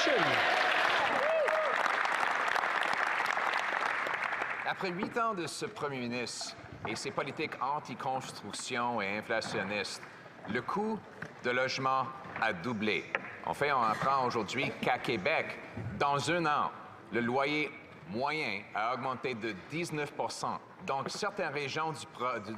opposition. Après 8 ans de ce premier ministre et ses politiques anti-construction et inflationnistes, le coût de logement a doublé. En fait, on apprend aujourd'hui qu'à Québec, dans un an, le loyer moyen a augmenté de 19 %. Dans certaines régions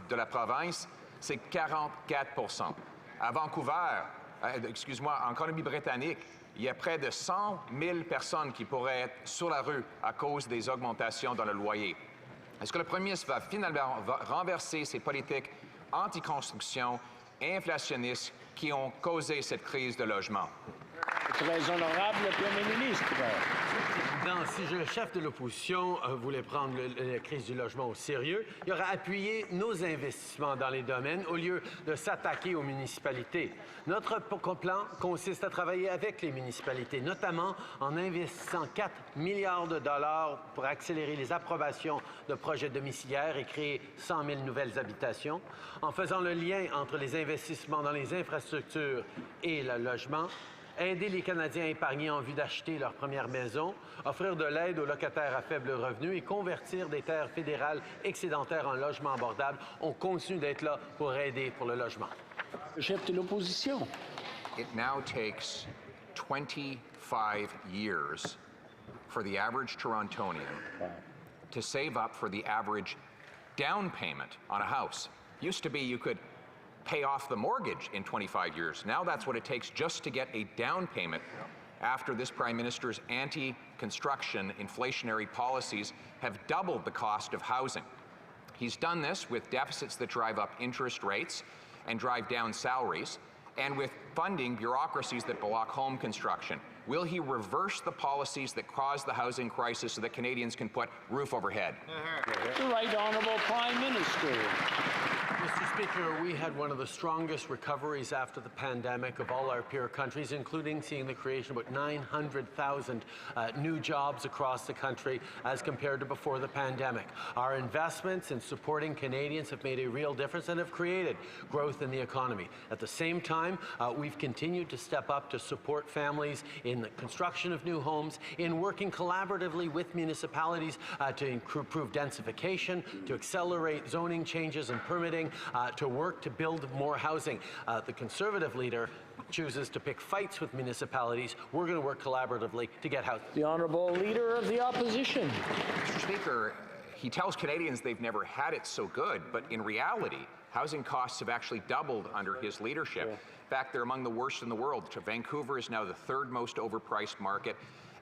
de la province, c'est 44 % À Vancouver, en Colombie-Britannique, il y a près de 100 000 personnes qui pourraient être sur la rue à cause des augmentations dans le loyer. Est-ce que le premier ministre va finalement renverser ces politiques anti-construction et inflationnistes qui ont causé cette crise de logement? Très honorable, le Premier ministre. Si le chef de l'opposition voulait prendre la crise du logement au sérieux, il aurait appuyé nos investissements dans les domaines au lieu de s'attaquer aux municipalités. Notre plan consiste à travailler avec les municipalités, notamment en investissant 4 milliards de dollars pour accélérer les approbations de projets domiciliaires et créer 100 000 nouvelles habitations, en faisant le lien entre les investissements dans les infrastructures et le logement, aider les Canadiens à épargner en vue d'acheter leur première maison, offrir de l'aide aux locataires à faible revenu et convertir des terres fédérales excédentaires en logements abordables. On continue d'être là pour aider pour le logement. Le chef de l'opposition. It now takes 25 years for the average Torontonian to save up for the average down payment on a house. Used to be you could pay off the mortgage in 25 years. Now that's what it takes just to get a down payment after this Prime Minister's anti-construction inflationary policies have doubled the cost of housing. He's done this with deficits that drive up interest rates and drive down salaries, and with funding bureaucracies that block home construction. Will he reverse the policies that caused the housing crisis so that Canadians can put roof overhead? The Right Honourable Prime Minister. Mr. Speaker, we had one of the strongest recoveries after the pandemic of all our peer countries, including seeing the creation of about 900,000 new jobs across the country as compared to before the pandemic. Our investments in supporting Canadians have made a real difference and have created growth in the economy. At the same time, we've continued to step up to support families in the construction of new homes, in working collaboratively with municipalities to improve densification, to accelerate zoning changes and permitting, to work to build more housing. The Conservative leader chooses to pick fights with municipalities. We're going to work collaboratively to get housing. The Honourable Leader of the Opposition. Mr. Speaker, he tells Canadians they've never had it so good, but in reality, housing costs have actually doubled under his leadership. In fact, they're among the worst in the world. Vancouver is now the third most overpriced market,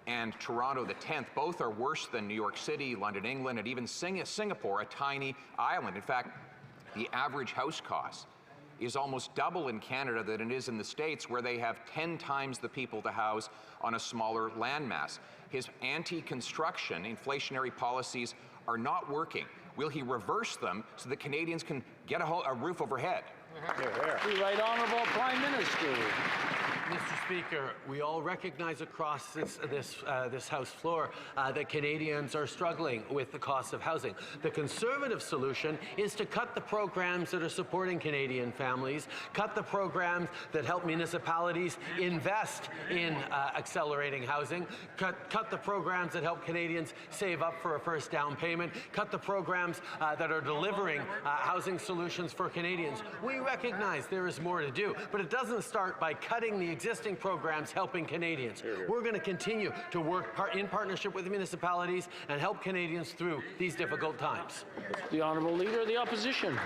and Toronto the 10th. Both are worse than New York City, London, England, and even Singapore, a tiny island. In fact, the average house cost is almost double in Canada than it is in the States, where they have 10 times the people to house on a smaller landmass. His anti-construction inflationary policies are not working. Will he reverse them so that Canadians can get a roof overhead? The Right Honourable Prime Minister. Mr. Speaker, we all recognize across this House floor that Canadians are struggling with the cost of housing. The Conservative solution is to cut the programs that are supporting Canadian families, cut the programs that help municipalities invest in accelerating housing, cut the programs that help Canadians save up for a first down payment, cut the programs that are delivering housing solutions for Canadians. We recognize there is more to do, but it doesn't start by cutting the existing programs helping Canadians. We're going to continue to work in partnership with the municipalities and help Canadians through these difficult times. The Honourable Leader of the Opposition.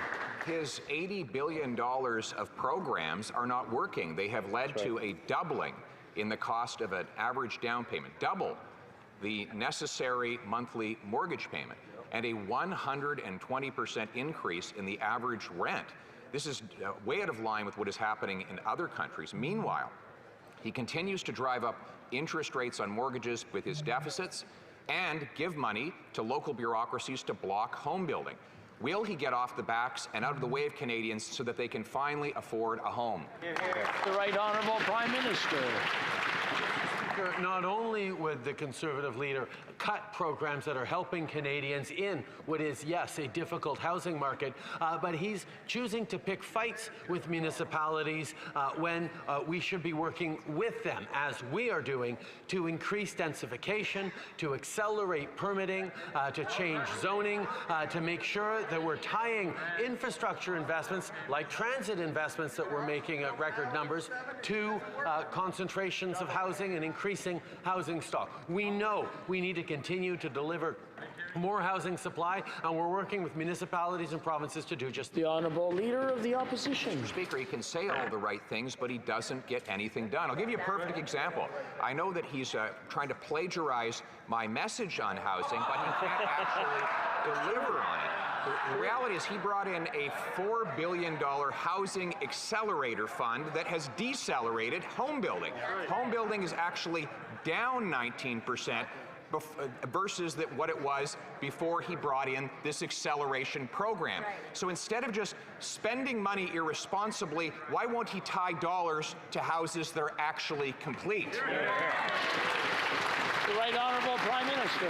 His $80 billion of programs are not working. They have led to a doubling in the cost of an average down payment, double the necessary monthly mortgage payment, and a 120% increase in the average rent. This is way out of line with what is happening in other countries. Meanwhile, he continues to drive up interest rates on mortgages with his deficits and give money to local bureaucracies to block home building. Will he get off the backs and out of the way of Canadians so that they can finally afford a home? The Right Honourable Prime Minister. Speaker, not only would the Conservative leader cut programs that are helping Canadians in what is, yes, a difficult housing market, but he's choosing to pick fights with municipalities when we should be working with them, as we are doing, to increase densification, to accelerate permitting, to change zoning, to make sure that we're tying infrastructure investments like transit investments that we're making at record numbers to concentrations of housing and increasing housing stock. We know we need to continue to deliver more housing supply, and we're working with municipalities and provinces to do just that. The Honourable Leader of the Opposition. Mr. Speaker, he can say all the right things, but he doesn't get anything done. I'll give you a perfect example. I know that he's trying to plagiarize my message on housing, but he can't actually deliver on it. The reality is he brought in a $4 billion housing accelerator fund that has decelerated home building. Home building is actually down 19%. Versus what it was before he brought in this acceleration program. So instead of just spending money irresponsibly, why won't he tie dollars to houses that are actually complete? The Right Honourable Prime Minister.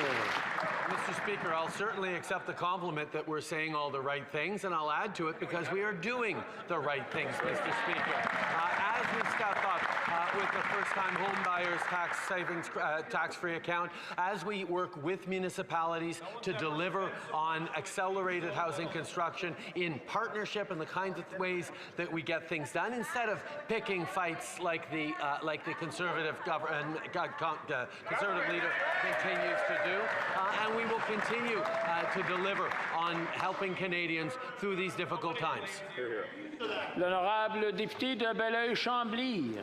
Mr. Speaker, I'll certainly accept the compliment that we're saying all the right things, and I'll add to it because we are doing the right things, Mr. Speaker. As we step up with the first-time home buyers tax savings tax-free account, as we work with municipalities to deliver on accelerated housing construction in partnership and the kinds of ways that we get things done, instead of picking fights like the Conservative Conservative leader continues to do, and we will continue to deliver on helping Canadians through these difficult times. L'honorable député de Belleuil-Chambly.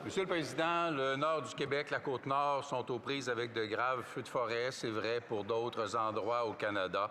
Monsieur le Président, le nord du Québec, la Côte-Nord sont aux prises avec de graves feux de forêt. C'est vrai pour d'autres endroits au Canada.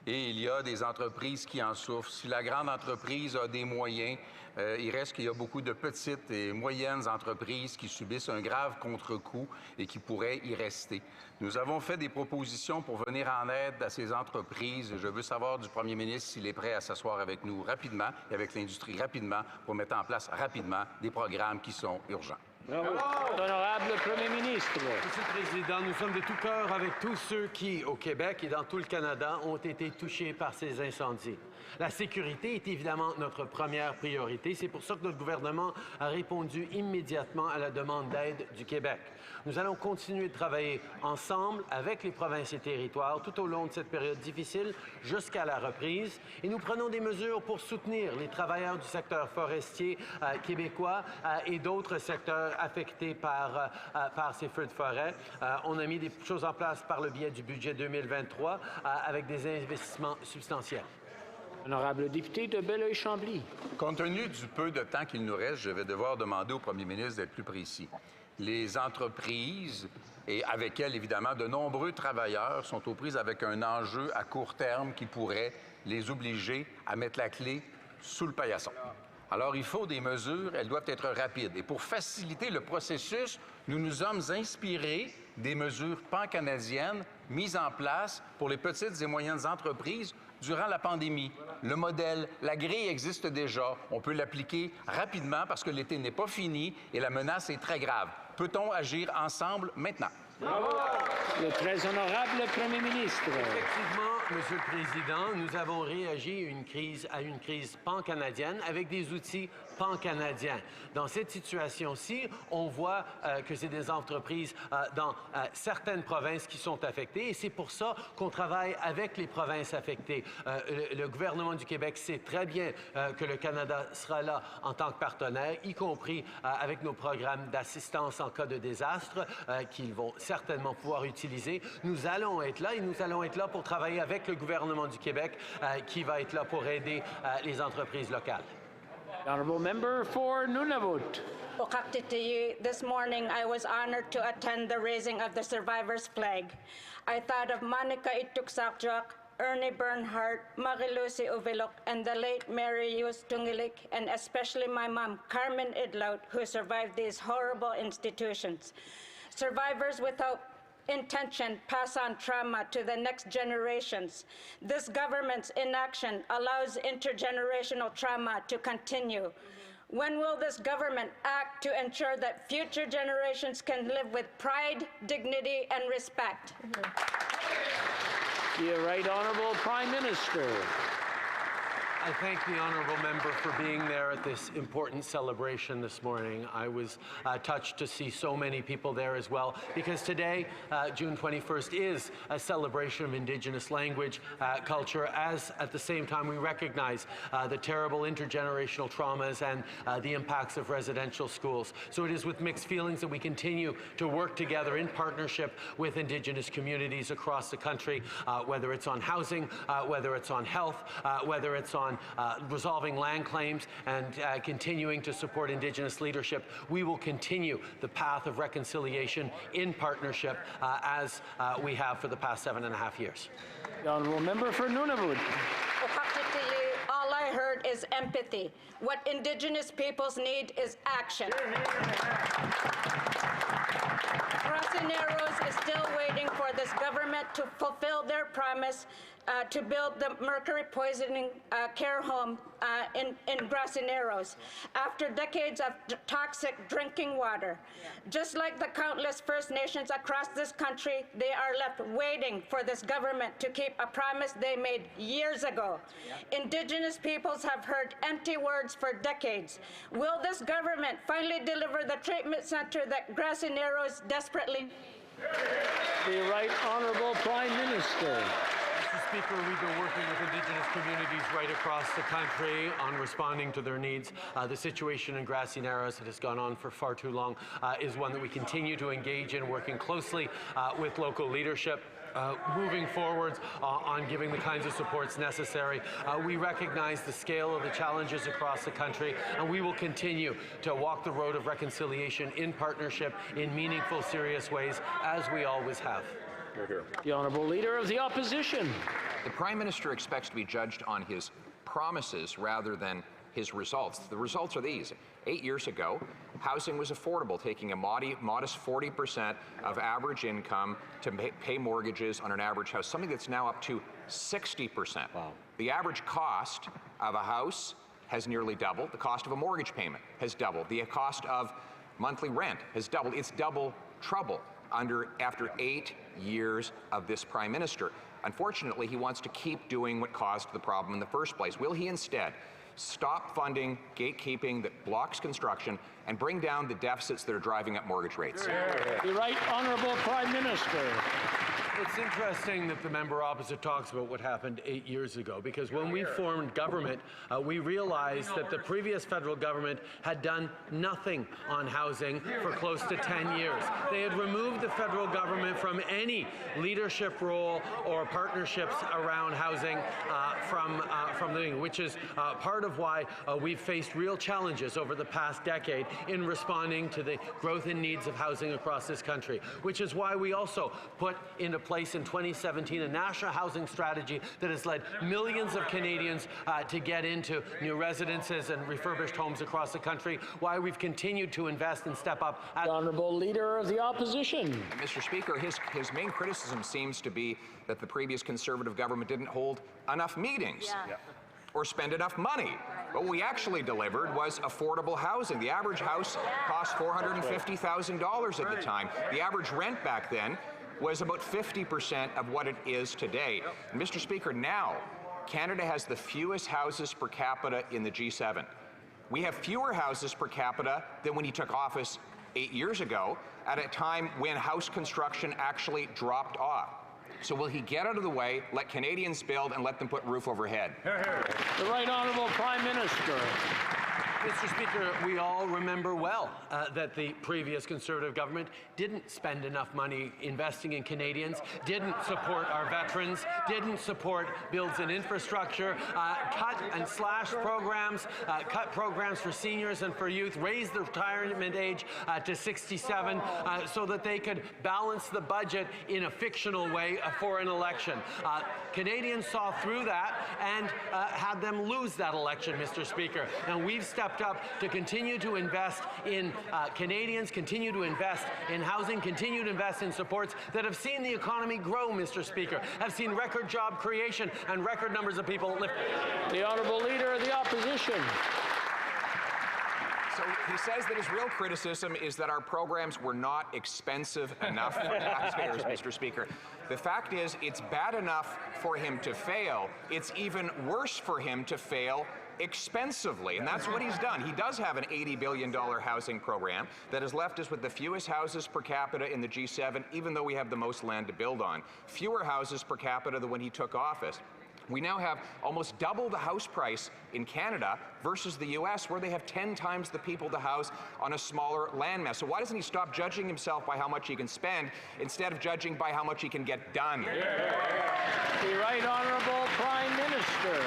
Et il y a des entreprises qui en souffrent. Si la grande entreprise a des moyens, il reste qu'il y a beaucoup de petites et moyennes entreprises qui subissent un grave contre-coup et qui pourraient y rester. Nous avons fait des propositions pour venir en aide à ces entreprises. Je veux savoir du premier ministre s'il est prêt à s'asseoir avec nous rapidement et avec l'industrie rapidement pour mettre en place rapidement des programmes qui sont urgents. L'honorable Premier ministre. Monsieur le Président, nous sommes de tout cœur avec tous ceux qui, au Québec et dans tout le Canada, ont été touchés par ces incendies. La sécurité est évidemment notre première priorité. C'est pour ça que notre gouvernement a répondu immédiatement à la demande d'aide du Québec. Nous allons continuer de travailler ensemble avec les provinces et territoires tout au long de cette période difficile jusqu'à la reprise. Et nous prenons des mesures pour soutenir les travailleurs du secteur forestier québécois et d'autres secteurs affectés par ces feux de forêt. On a mis des choses en place par le biais du budget 2023 avec des investissements substantiels. Honorable député de Belleuil-Chambly. Compte tenu du peu de temps qu'il nous reste, je vais devoir demander au premier ministre d'être plus précis. Les entreprises, et avec elles, évidemment, de nombreux travailleurs sont aux prises avec un enjeu à court terme qui pourrait les obliger à mettre la clé sous le paillasson. Alors, il faut des mesures, elles doivent être rapides. Et pour faciliter le processus, nous nous sommes inspirés des mesures pan-canadiennes mises en place pour les petites et moyennes entreprises durant la pandémie. Le modèle, la grille existe déjà. On peut l'appliquer rapidement parce que l'été n'est pas fini et la menace est très grave. Peut-on agir ensemble maintenant? Le très honorable Premier ministre. Effectivement, Monsieur le Président, nous avons réagi à une crise pan-canadienne avec des outils pan-canadiens. Dans cette situation-ci, on voit que c'est des entreprises dans certaines provinces qui sont affectées et c'est pour ça qu'on travaille avec les provinces affectées. Le gouvernement du Québec sait très bien que le Canada sera là en tant que partenaire, y compris avec nos programmes d'assistance en cas de désastre qu'ils vont certainement pouvoir utiliser. Nous allons être là et nous allons être là pour travailler avec le gouvernement du Québec qui va être là pour aider les entreprises locales. Honourable member for Nunavut. This morning, I was honored to attend the raising of the survivors' flag. I thought of Monica Ituksakjak, Ernie Bernhardt, Marie-Lucie Uvilok, and the late Mary Yus Tungilik, and especially my mom, Carmen Idlaut, who survived these horrible institutions. Survivors without intention pass on trauma to the next generations. This government's inaction allows intergenerational trauma to continue. When will this government act to ensure that future generations can live with pride, dignity, and respect? The Right Honourable Prime Minister. I thank the honourable member for being there at this important celebration this morning. I was touched to see so many people there as well, because today, June 21st, is a celebration of Indigenous language, culture, as at the same time we recognize the terrible intergenerational traumas and the impacts of residential schools. So it is with mixed feelings that we continue to work together in partnership with Indigenous communities across the country, whether it's on housing, whether it's on health, whether it's on resolving land claims and continuing to support Indigenous leadership. We will continue the path of reconciliation in partnership as we have for the past 7.5 years. The Honourable Member for Nunavut. All I heard is empathy. What Indigenous peoples need is action. Grasineros is still waiting for this government to fulfill their promise to build the mercury poisoning care home in Grasineros after decades of toxic drinking water. Just like the countless First Nations across this country, they are left waiting for this government to keep a promise they made years ago. Indigenous peoples have heard empty words for decades. Will this government finally deliver the treatment center that Grasineros desperately need? The Right Honourable Prime Minister. Mr. Speaker, we've been working with Indigenous communities right across the country on responding to their needs. The situation in Grasineros that has gone on for far too long is one that we continue to engage in, working closely with local leadership. Moving forwards on giving the kinds of supports necessary. We recognize the scale of the challenges across the country, and we will continue to walk the road of reconciliation in partnership in meaningful, serious ways, as we always have. The Honourable Leader of the Opposition. The Prime Minister expects to be judged on his promises rather than his results. The results are these. 8 years ago, housing was affordable, taking a modest 40% of average income to pay mortgages on an average house, something that's now up to 60%. Wow. The average cost of a house has nearly doubled. The cost of a mortgage payment has doubled. The cost of monthly rent has doubled. It's double trouble after 8 years of this Prime Minister. Unfortunately, he wants to keep doing what caused the problem in the first place. Will he instead stop funding gatekeeping that blocks construction and bring down the deficits that are driving up mortgage rates? The Right Honourable Prime Minister. It's interesting that the member opposite talks about what happened 8 years ago, because when we formed government, we realized that the previous federal government had done nothing on housing for close to 10 years. They had removed the federal government from any leadership role or partnerships around housing from the which is part of why we've faced real challenges over the past decade in responding to the growth in needs of housing across this country, which is why we also put into place in 2017 a national housing strategy that has led millions of Canadians to get into new residences and refurbished homes across the country, why we've continued to invest and step up. The Honourable Leader of the Opposition. Mr. Speaker, his main criticism seems to be that the previous Conservative government didn't hold enough meetings. Or spend enough money. But what we actually delivered was affordable housing. The average house cost $450,000 at the time. The average rent back then was about 50% of what it is today. And Mr. Speaker, now Canada has the fewest houses per capita in the G7. We have fewer houses per capita than when he took office 8 years ago, at a time when house construction actually dropped off. So will he get out of the way, let Canadians build, and let them put roof overhead? The Right Honourable Prime Minister. Mr. Speaker, we all remember well that the previous Conservative government didn't spend enough money investing in Canadians, didn't support our veterans, didn't support builds in infrastructure, cut and slash programs, cut programs for seniors and for youth, raised the retirement age to 67 so that they could balance the budget in a fictional way for an election. Canadians saw through that and had them lose that election, Mr. Speaker. And we've stepped up to continue to invest in Canadians, continue to invest in housing, continue to invest in supports that have seen the economy grow, Mr. Speaker, have seen record job creation and record numbers of people live. The Honourable Leader of the Opposition. He says that his real criticism is that our programs were not expensive enough for taxpayers, Mr. Speaker. The fact is, it's bad enough for him to fail. It's even worse for him to fail expensively, and that's what he's done. He does have an $80 billion housing program that has left us with the fewest houses per capita in the G7, even though we have the most land to build on. Fewer houses per capita than when he took office. We now have almost double the house price in Canada versus the US, where they have 10 times the people to house on a smaller landmass. So why doesn't he stop judging himself by how much he can spend instead of judging by how much he can get done? The Right Honourable Prime Minister.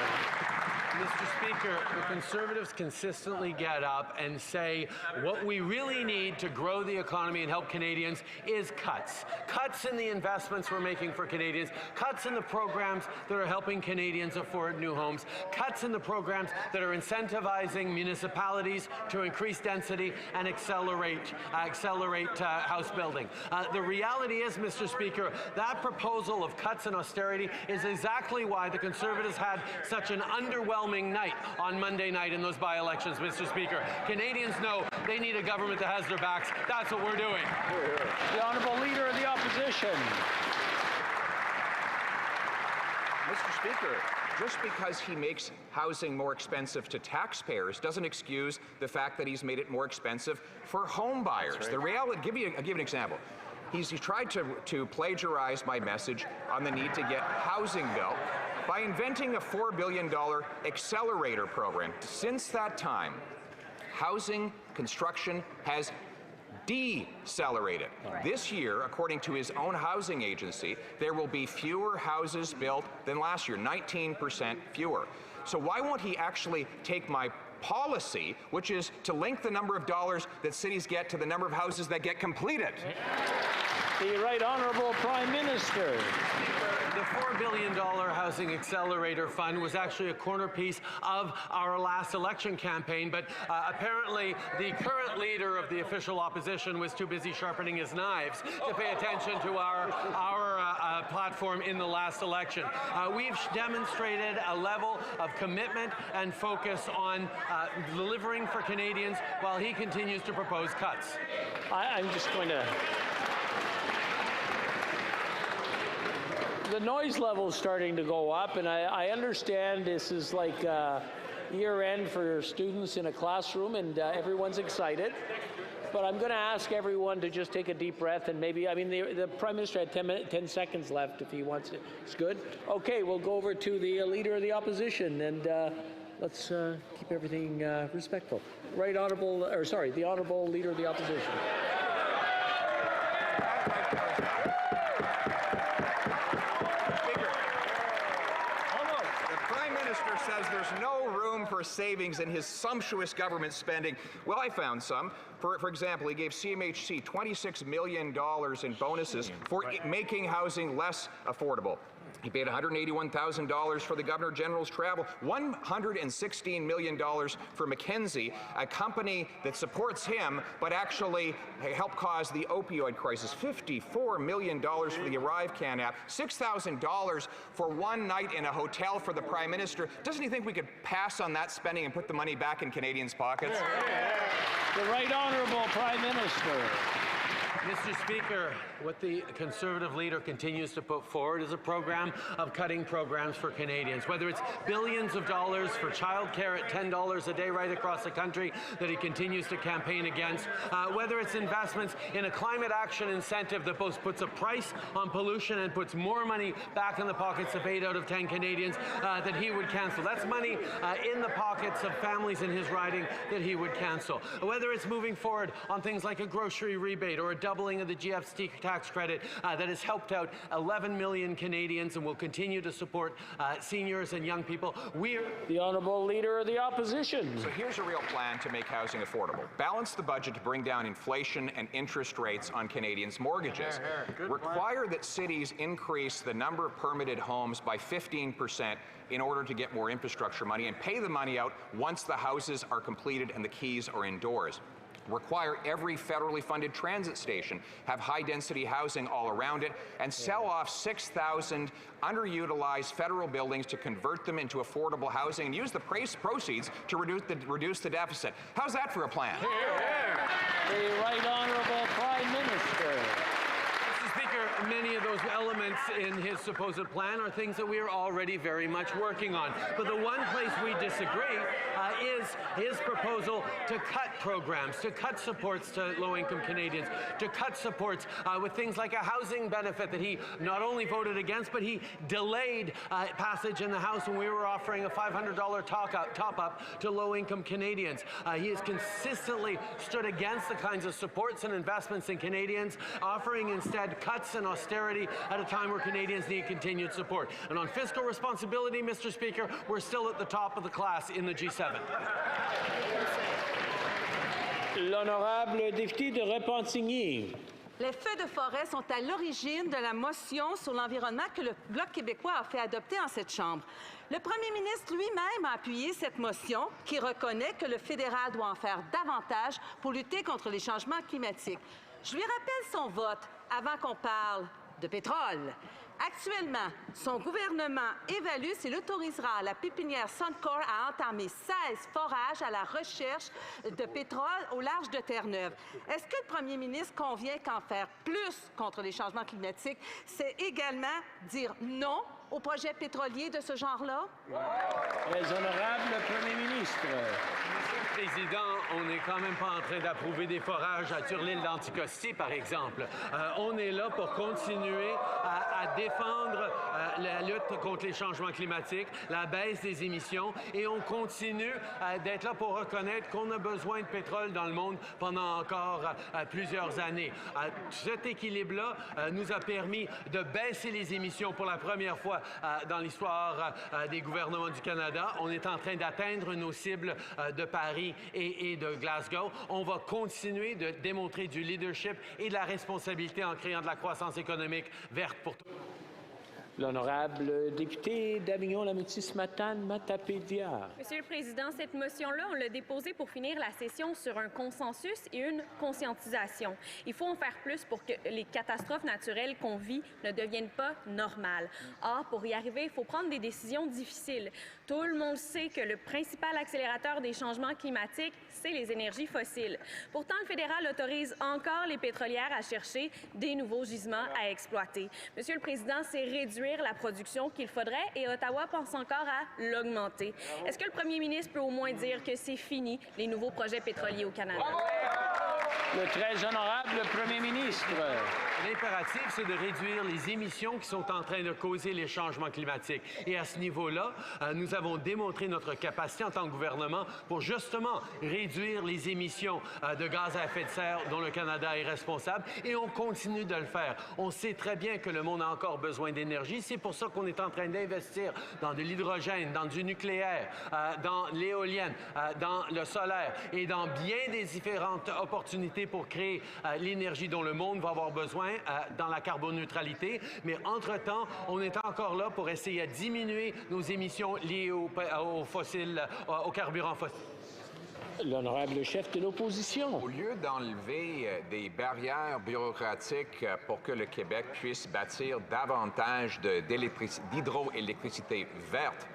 Mr. Speaker, the Conservatives consistently get up and say what we really need to grow the economy and help Canadians is cuts. Cuts in the investments we're making for Canadians, cuts in the programs that are helping Canadians afford new homes, cuts in the programs that are incentivizing municipalities to increase density and accelerate house building. The reality is, Mr. Speaker, that proposal of cuts and austerity is exactly why the Conservatives had such an underwhelming night on Monday night in those by-elections, Mr. Speaker. Canadians know they need a government that has their backs. That's what we're doing. The Honourable Leader of the Opposition. Mr. Speaker, just because he makes housing more expensive to taxpayers doesn't excuse the fact that he's made it more expensive for home buyers. Right. The reality, I'll give you an example. He's tried to plagiarize my message on the need to get housing built by inventing a $4 billion accelerator program. Since that time, housing construction has decelerated. Right. This year, according to his own housing agency, there will be fewer houses built than last year, 19% fewer. So why won't he actually take my policy, which is to link the number of dollars that cities get to the number of houses that get completed? The Right Honourable Prime Minister. The $4 billion Housing Accelerator Fund was actually a corner piece of our last election campaign, but apparently the current leader of the official opposition was too busy sharpening his knives to pay attention to our platform in the last election. We've demonstrated a level of commitment and focus on delivering for Canadians while he continues to propose cuts. I'm just going to... The noise level is starting to go up, and I understand this is like year end for students in a classroom, and everyone's excited. But I'm going to ask everyone to just take a deep breath, and maybe, I mean, the Prime Minister had 10 seconds left if he wants it. It's good. Okay, we'll go over to the Leader of the Opposition, and let's keep everything respectful. The Honourable Leader of the Opposition. Says there's no room for savings in his sumptuous government spending. Well, I found some. For example, he gave CMHC $26 million in bonuses for making housing less affordable. He paid $181,000 for the Governor General's travel, $116 million for McKinsey, a company that supports him but actually helped cause the opioid crisis, $54 million for the ArriveCan app, $6,000 for one night in a hotel for the Prime Minister. Doesn't he think we could pass on that spending and put the money back in Canadians' pockets? The Right Honourable Prime Minister. Mr. Speaker, what the Conservative leader continues to put forward is a program of cutting programs for Canadians, whether it's billions of dollars for childcare at $10 a day right across the country that he continues to campaign against, whether it's investments in a climate action incentive that both puts a price on pollution and puts more money back in the pockets of 8 out of 10 Canadians that he would cancel. That's money in the pockets of families in his riding that he would cancel. Whether it's moving forward on things like a grocery rebate or a doubling of the GST tax credit that has helped out 11 million Canadians and will continue to support seniors and young people. We're the Honourable Leader of the Opposition. So here's a real plan to make housing affordable. Balance the budget to bring down inflation and interest rates on Canadians' mortgages. Require that cities increase the number of permitted homes by 15% in order to get more infrastructure money, and pay the money out once the houses are completed and the keys are indoors. require every federally funded transit station have high-density housing all around it, and sell off 6,000 underutilized federal buildings to convert them into affordable housing and use the proceeds to reduce the deficit. How's that for a plan? The Right Honourable Prime Minister. Mr. Speaker, many of those elements in his supposed plan are things that we are already very much working on. But the one place we disagree is his proposal to cut programs, to cut supports to low-income Canadians, to cut supports with things like a housing benefit that he not only voted against, but he delayed passage in the House when we were offering a $500 top-up to low-income Canadians. He has consistently stood against the kinds of supports and investments in Canadians, offering instead cuts and austerity at a time where Canadians need continued support. And on fiscal responsibility, Mr. Speaker, we're still at the top of the class in the G7. L'honorable député de Repentigny. Les feux de forêt sont à l'origine de la motion sur l'environnement que le Bloc québécois a fait adopter en cette Chambre. Le premier ministre lui-même a appuyé cette motion qui reconnaît que le fédéral doit en faire davantage pour lutter contre les changements climatiques. Je lui rappelle son vote avant qu'on parle de pétrole. Actuellement, son gouvernement évalue s'il autorisera la pépinière Suncor à entamer 16 forages à la recherche de pétrole au large de Terre-Neuve. Est-ce que le premier ministre convient qu'en faire plus contre les changements climatiques, c'est également dire non aux projets pétroliers de ce genre-là? Les honorables Premier ministre. Monsieur le Président, on n'est quand même pas en train d'approuver des forages sur l'île d'Anticosti, par exemple. On est là pour continuer à défendre la lutte contre les changements climatiques, la baisse des émissions, et on continue d'être là pour reconnaître qu'on a besoin de pétrole dans le monde pendant encore plusieurs années. Cet équilibre-là nous a permis de baisser les émissions pour la première fois dans l'histoire des gouvernements du Canada. On est en train d'atteindre nos cibles de Paris et de Glasgow. On va continuer de démontrer du leadership et de la responsabilité en créant de la croissance économique verte pour tous. L'honorable député d'Avignon-la-Métis-Matane-Matapédia. Monsieur le Président, cette motion-là, on l'a déposée pour finir la session sur un consensus et une conscientisation. Il faut en faire plus pour que les catastrophes naturelles qu'on vit ne deviennent pas normales. Or, pour y arriver, il faut prendre des décisions difficiles. Tout le monde sait que le principal accélérateur des changements climatiques, c'est les énergies fossiles. Pourtant, le fédéral autorise encore les pétrolières à chercher des nouveaux gisements à exploiter. Monsieur le Président, c'est réduire la production qu'il faudrait et Ottawa pense encore à l'augmenter. Est-ce que le premier ministre peut au moins dire que c'est fini, les nouveaux projets pétroliers au Canada? Le très honorable Premier ministre. L'impératif, c'est de réduire les émissions qui sont en train de causer les changements climatiques. Et à ce niveau-là, nous avons démontré notre capacité en tant que gouvernement pour justement réduire les émissions de gaz à effet de serre dont le Canada est responsable. Et on continue de le faire. On sait très bien que le monde a encore besoin d'énergie. C'est pour ça qu'on est en train d'investir dans de l'hydrogène, dans du nucléaire, dans l'éolienne, dans le solaire et dans bien des différentes opportunités pour créer l'énergie dont le monde va avoir besoin dans la carboneutralité. Mais entre-temps, on est encore là pour essayer de diminuer nos émissions liées aux fossiles, aux carburants fossiles. L'honorable chef de l'opposition. Au lieu d'enlever des barrières bureaucratiques pour que le Québec puisse bâtir davantage d'hydroélectricité verte,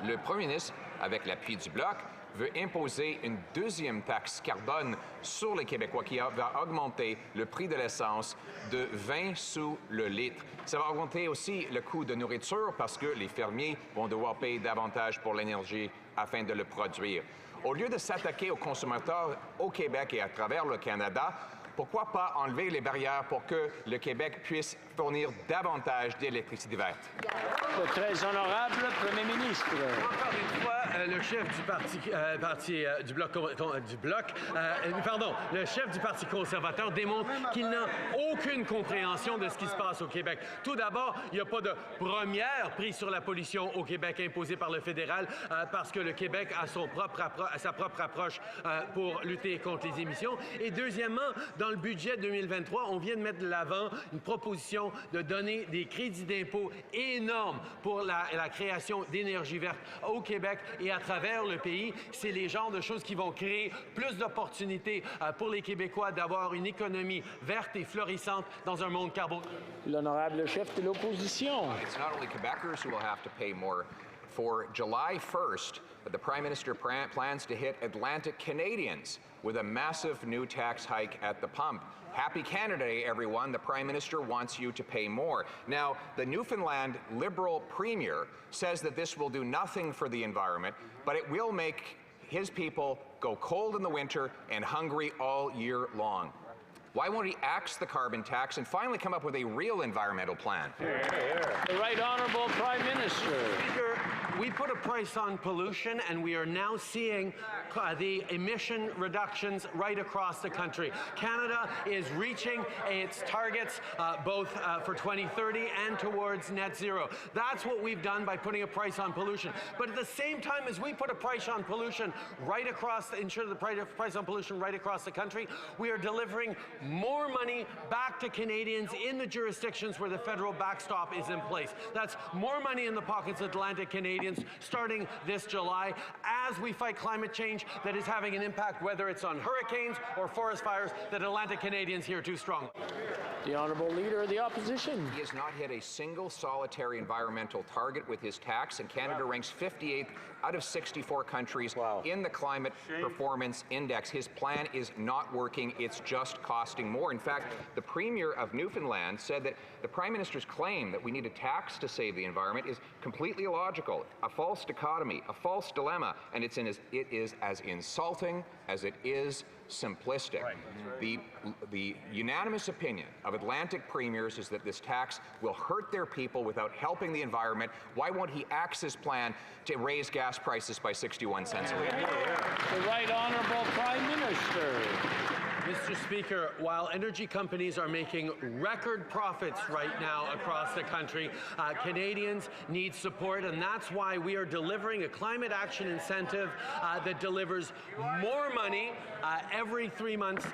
le premier ministre, avec l'appui du Bloc, veut imposer une deuxième taxe carbone sur les Québécois qui va augmenter le prix de l'essence de 20 sous le litre. Ça va augmenter aussi le coût de nourriture parce que les fermiers vont devoir payer davantage pour l'énergie afin de le produire. Au lieu de s'attaquer aux consommateurs au Québec et à travers le Canada, pourquoi pas enlever les barrières pour que le Québec puisse fournir davantage d'électricité verte? Le très honorable Premier ministre. Encore une fois, le chef le chef du Parti conservateur démontre qu'il n'a aucune compréhension de ce qui se passe au Québec. Tout d'abord, il n'y a pas de première prix sur la pollution au Québec imposée par le fédéral parce que le Québec a sa propre approche pour lutter contre les émissions. Et deuxièmement, Dans le budget 2023, on vient de mettre de l'avant une proposition de donner des crédits d'impôt énormes pour la création d'énergie verte au Québec et à travers le pays. C'est les genres de choses qui vont créer plus d'opportunités pour les Québécois d'avoir une économie verte et florissante dans un monde carbone. L'honorable chef de l'opposition. It's not only Quebecers who will have to pay more. For July 1st, the Prime Minister plans to hit Atlantic Canadians with a massive new tax hike at the pump. Happy Canada Day, everyone. The Prime Minister wants you to pay more. Now, the Newfoundland Liberal Premier says that this will do nothing for the environment, but it will make his people go cold in the winter and hungry all year long. Why won't he axe the carbon tax and finally come up with a real environmental plan? The Right Honourable Prime Minister. Speaker, we put a price on pollution, and we are now seeing the emission reductions right across the country. Canada is reaching its targets both for 2030 and towards net zero. That's what we've done by putting a price on pollution. But at the same time as we put a price on pollution right across, ensure the price on pollution right across the country, we are delivering more money back to Canadians in the jurisdictions where the federal backstop is in place. That's more money in the pockets of Atlantic Canadians starting this July as we fight climate change that is having an impact, whether it's on hurricanes or forest fires, that Atlantic Canadians hear too strong. The Honourable Leader of the Opposition. He has not hit a single solitary environmental target with his tax, and Canada ranks 58th out of 64 countries in the Climate Performance Index. His plan is not working. It's just costing more. In fact, the Premier of Newfoundland said that the Prime Minister's claim that we need a tax to save the environment is completely illogical, a false dichotomy, a false dilemma, and it is as insulting as it is simplistic. The unanimous opinion of Atlantic premiers is that this tax will hurt their people without helping the environment. Why won't he axe his plan to raise gas prices by 61 cents a litre? The Right Honourable Prime Minister. Mr. Speaker, while energy companies are making record profits right now across the country, Canadians need support, and that's why we are delivering a climate action incentive that delivers more money every 3 months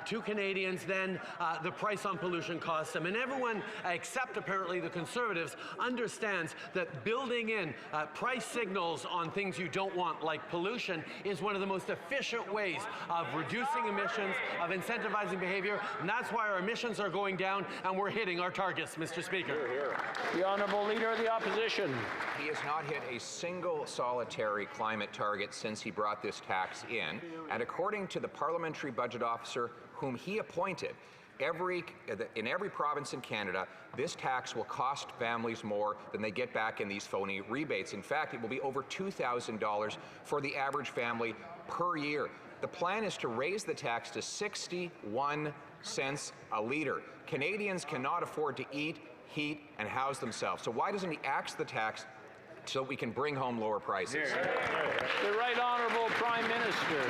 to Canadians than the price on pollution costs them. And everyone, except apparently the Conservatives, understands that building in price signals on things you don't want, like pollution, is one of the most efficient ways of reducing emissions, of incentivizing behavior, and that's why our emissions are going down and we're hitting our targets, Mr. Speaker. The Honourable Leader of the Opposition. He has not hit a single solitary climate target since he brought this tax in, and according to the Parliamentary Budget Officer whom he appointed, in every province in Canada, this tax will cost families more than they get back in these phony rebates. In fact, it will be over $2,000 for the average family per year. The plan is to raise the tax to 61 cents a litre. Canadians cannot afford to eat, heat, and house themselves. So why doesn't he axe the tax so we can bring home lower prices? The Right Honourable Prime Minister.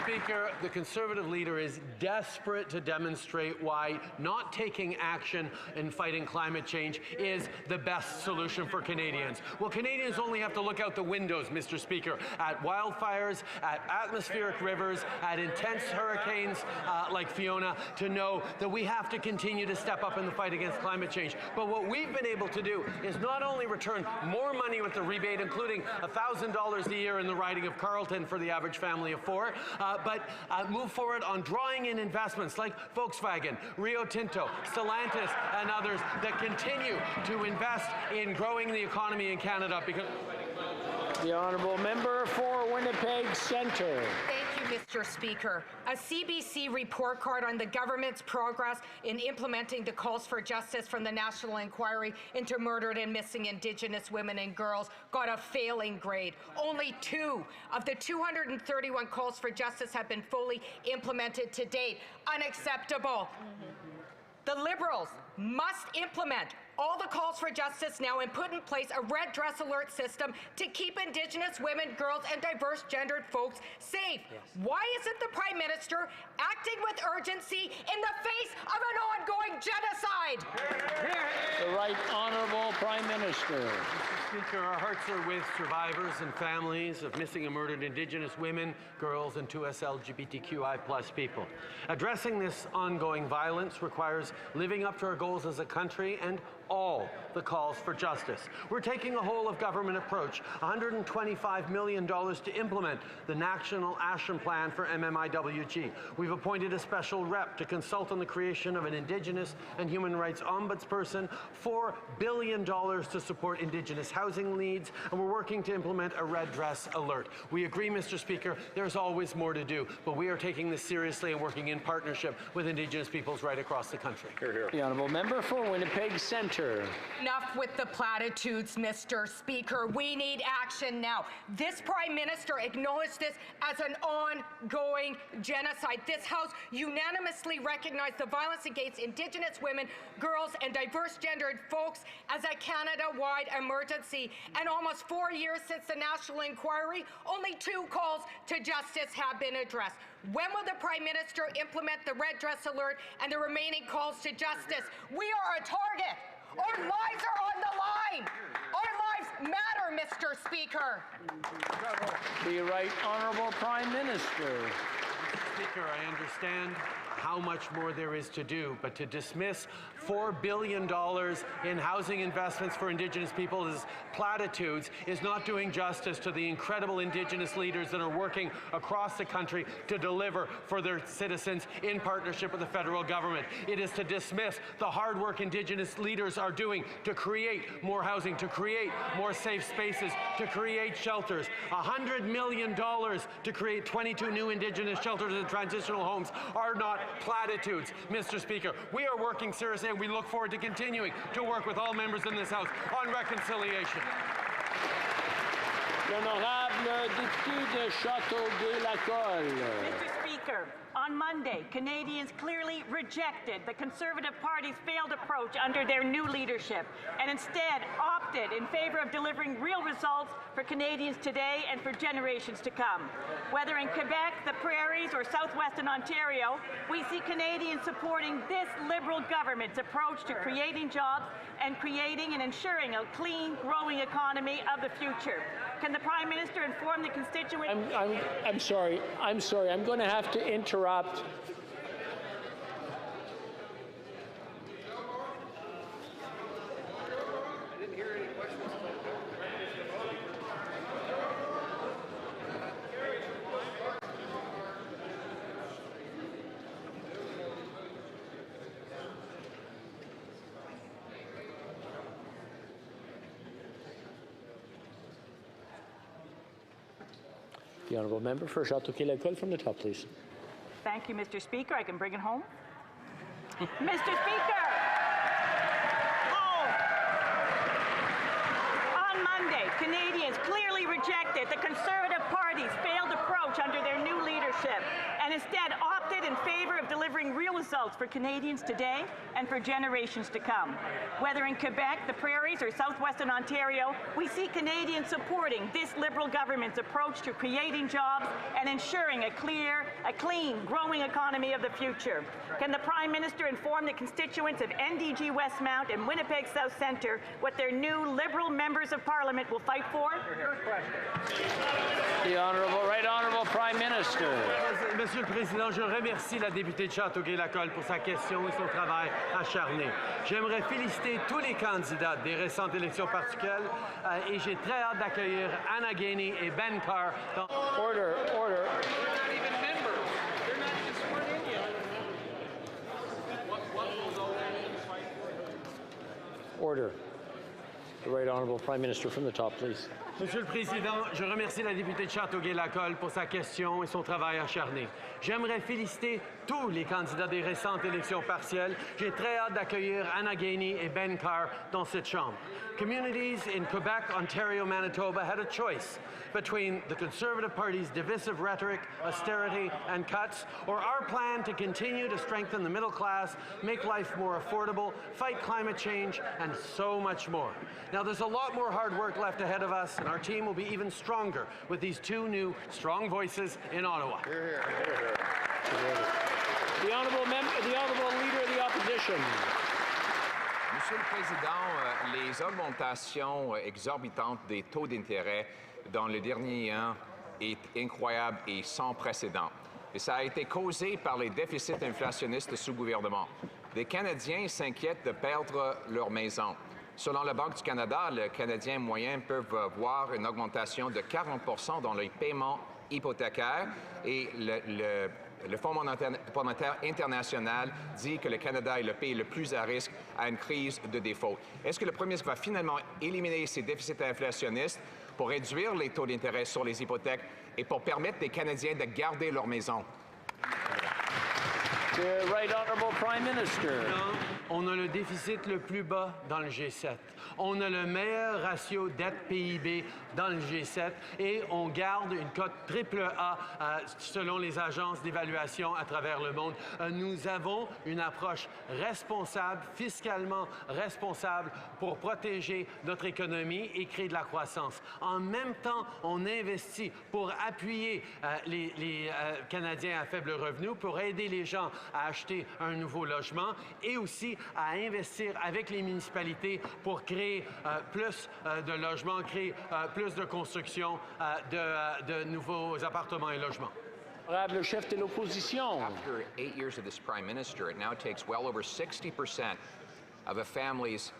Mr. Speaker, the Conservative leader is desperate to demonstrate why not taking action in fighting climate change is the best solution for Canadians. Well, Canadians only have to look out the windows, Mr. Speaker, at wildfires, at atmospheric rivers, at intense hurricanes like Fiona, to know that we have to continue to step up in the fight against climate change. But what we've been able to do is not only return more money with the rebate, including $1,000 a year in the riding of Carleton for the average family of four, but move forward on drawing in investments like Volkswagen, Rio Tinto, Stellantis, and others that continue to invest in growing the economy in Canada. Because the Honourable Member for Winnipeg Centre. Thank you, Mr. Speaker. A CBC report card on the government's progress in implementing the calls for justice from the National Inquiry into Murdered and Missing Indigenous Women and Girls got a failing grade. Only 2 of the 231 calls for justice have been fully implemented to date. Unacceptable. The Liberals must implement all the calls for justice now and put in place a red dress alert system to keep Indigenous women, girls, and diverse gendered folks safe. Yes. Why isn't the Prime Minister acting with urgency in the face of an ongoing genocide? The Right Honourable Prime Minister. Speaker, our hearts are with survivors and families of missing and murdered Indigenous women, girls, and 2S LGBTQI+ people. Addressing this ongoing violence requires living up to our goals as a country and all the calls for justice. We're taking a whole-of-government approach, $125 million to implement the National Action Plan for MMIWG. We've appointed a special rep to consult on the creation of an Indigenous and human rights ombudsperson, $4 billion to support Indigenous housing needs, and we're working to implement a red dress alert. We agree, Mr. Speaker, there's always more to do, but we are taking this seriously and working in partnership with Indigenous peoples right across the country. Hear, hear. The Honourable Member for Winnipeg Centre. Enough with the platitudes, Mr. Speaker. We need action now. This Prime Minister acknowledged this as an ongoing genocide. This House unanimously recognized the violence against Indigenous women, girls, and diverse gendered folks as a Canada-wide emergency. And almost 4 years since the national inquiry, only 2 calls to justice have been addressed. When will the Prime Minister implement the red dress alert and the remaining calls to justice? We are a target. Our lives are on the line. Our lives matter, Mr. Speaker. The Right Honourable Prime Minister. Speaker, I understand how much more there is to do, but to dismiss $4 billion in housing investments for Indigenous people as platitudes is not doing justice to the incredible Indigenous leaders that are working across the country to deliver for their citizens in partnership with the federal government. It is to dismiss the hard work Indigenous leaders are doing to create more housing, to create more safe spaces, to create shelters. $100 million to create 22 new Indigenous shelters and transitional homes are not platitudes, Mr. Speaker. We are working seriously, and we look forward to continuing to work with all members in this House on reconciliation. L'honorable député de Châteauguay-Lacolle. Mr. Speaker, on Monday, Canadians clearly rejected the Conservative Party's failed approach under their new leadership and instead opted in favor of delivering real results for Canadians today and for generations to come. Whether in Quebec, the Prairies, or southwestern Ontario, we see Canadians supporting this Liberal government's approach to creating jobs and creating and ensuring a clean, growing economy of the future. Can the Prime Minister inform the constituents? I'm sorry. I'm going to have to interrupt. The Honourable Member for Châteauguay-Lacolle from the top, please. Thank you, Mr. Speaker. I can bring it home. Mr. Speaker! On Monday, Canadians clearly rejected the Conservative Party's failed approach under their new leadership and instead opted in favor of delivering real results for Canadians today and for generations to come. Whether in Quebec, the Prairies, or southwestern Ontario, we see Canadians supporting this Liberal government's approach to creating jobs and ensuring a clean, growing economy of the future. Can the Prime Minister inform the constituents of NDG Westmount and Winnipeg South Centre what their new Liberal members of Parliament will fight for? The Right Honourable Prime Minister. Monsieur le Président, je remercie la députée de Châteauguay-Lacolle pour sa question et son travail acharné. J'aimerais féliciter tous les candidats des récentes élections partielles et j'ai très hâte d'accueillir Anna Gainey et Ben Carr dans... Order. They're not even members. They're not even sworn in yet. Order. The Right Honourable Prime Minister from the top, please. Monsieur le Président, je remercie la députée de Châteauguay-Lacolle pour sa question et son travail acharné. J'aimerais féliciter tous les candidats des récentes élections partielles. J'ai très hâte d'accueillir Anna Gainey et Ben Carr dans cette Chambre. Communities in Quebec, Ontario, Manitoba had a choice between the Conservative Party's divisive rhetoric, austerity, and cuts, or our plan to continue to strengthen the middle class, make life more affordable, fight climate change, and so much more. Now, there's a lot more hard work left ahead of us, and our team will be even stronger with these 2 new strong voices in Ottawa. Hear, hear. The Honourable Leader of the Opposition. Monsieur le Président, les augmentations exorbitantes des taux d'intérêt dans le dernier an est incroyable et sans précédent. Et ça a été causé par les déficits inflationnistes sous gouvernement. Des Canadiens s'inquiètent de perdre leur maison. Selon la Banque du Canada, les Canadiens moyens peuvent voir une augmentation de 40 dans les paiements hypothécaires et le Fonds monétaire international dit que le Canada est le pays le plus à risque à une crise de défaut. Est-ce que le premier ministre va finalement éliminer ces déficits inflationnistes pour réduire les taux d'intérêt sur les hypothèques et pour permettre aux Canadiens de garder leur maison? The Right Honourable Prime Minister. On a le déficit le plus bas dans le G7. On a le meilleur ratio dette-PIB dans le G7 et on garde une cote AAA selon les agences d'évaluation à travers le monde. Nous avons une approche responsable, fiscalement responsable pour protéger notre économie et créer de la croissance. En même temps, on investit pour appuyer les Canadiens à faible revenu, pour aider les gens à acheter un nouveau logement et aussi à investir avec les municipalités pour créer plus de logements, créer plus de construction de nouveaux appartements et logements. Le chef de l'opposition. After 8 years of this Prime Minister, it now takes well over 60% of a family's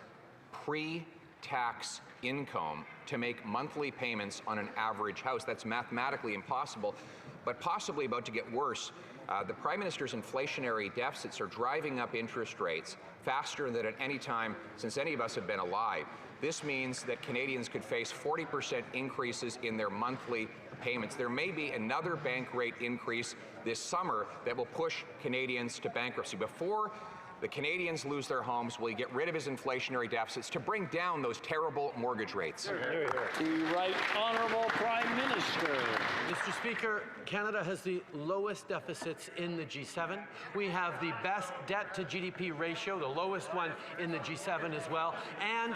pre-tax income to make monthly payments on an average house. That's mathematically impossible, but possibly about to get worse. The Prime Minister's inflationary deficits are driving up interest rates faster than at any time since any of us have been alive. This means that Canadians could face 40% increases in their monthly payments. There may be another bank rate increase this summer that will push Canadians to bankruptcy. Before the Canadians lose their homes, will he get rid of his inflationary deficits to bring down those terrible mortgage rates? The Right Honourable Prime Minister. Mr. Speaker, Canada has the lowest deficits in the G7. We have the best debt to GDP ratio, the lowest one in the G7 as well. And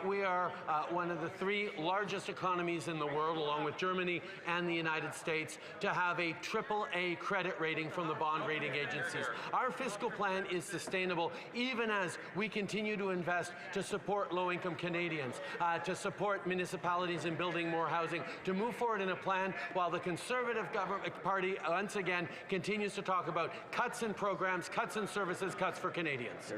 we are one of the 3 largest economies in the world, along with Germany and the United States, to have a AAA credit rating from the bond rating agencies. Our fiscal plan is sustainable even as we continue to invest to support low-income Canadians, to support municipalities in building more housing, to move forward in a plan while the Conservative Party once again continues to talk about cuts in programs, cuts in services, cuts for Canadians.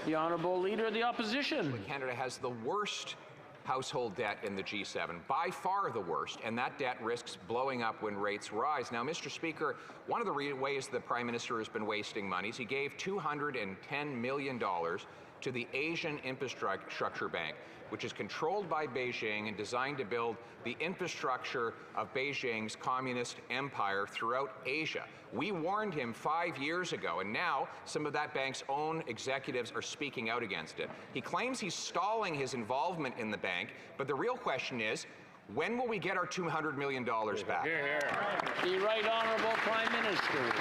The Honourable Leader of the Opposition. Canada has the worst household debt in the G7, by far the worst, and that debt risks blowing up when rates rise. Now, Mr. Speaker, one of the ways the Prime Minister has been wasting money is he gave $210 million to the Asian Infrastructure Bank, which is controlled by Beijing and designed to build the infrastructure of Beijing's communist empire throughout Asia. We warned him 5 years ago, and now some of that bank's own executives are speaking out against it. He claims he's stalling his involvement in the bank, but the real question is, when will we get our $200 million back? The Right Honourable Prime Minister.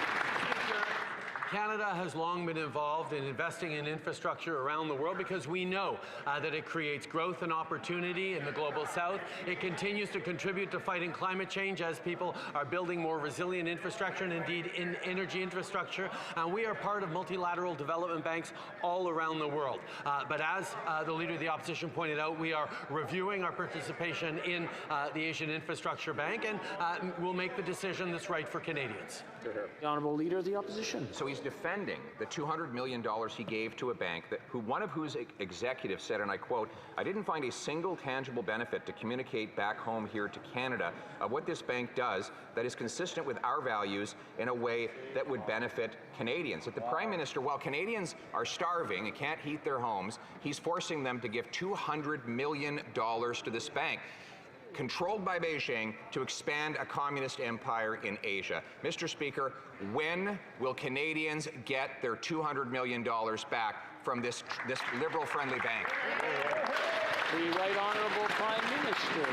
Canada has long been involved in investing in infrastructure around the world because we know that it creates growth and opportunity in the global south. It continues to contribute to fighting climate change as people are building more resilient infrastructure and indeed in energy infrastructure. And we are part of multilateral development banks all around the world. But as the Leader of the Opposition pointed out, we are reviewing our participation in the Asian Infrastructure Bank, and we'll make the decision that's right for Canadians. The Honourable Leader of the Opposition. So he's defending the $200 million he gave to a bank one of whose executives said, and I quote, "I didn't find a single tangible benefit to communicate back home here to Canada of what this bank does that is consistent with our values in a way that would benefit Canadians." That the Prime Minister, while Canadians are starving and can't heat their homes, he's forcing them to give $200 million to this bank, controlled by Beijing, to expand a communist empire in Asia. Mr. Speaker, when will Canadians get their $200 million back from this liberal-friendly bank? The Right Honourable Prime Minister.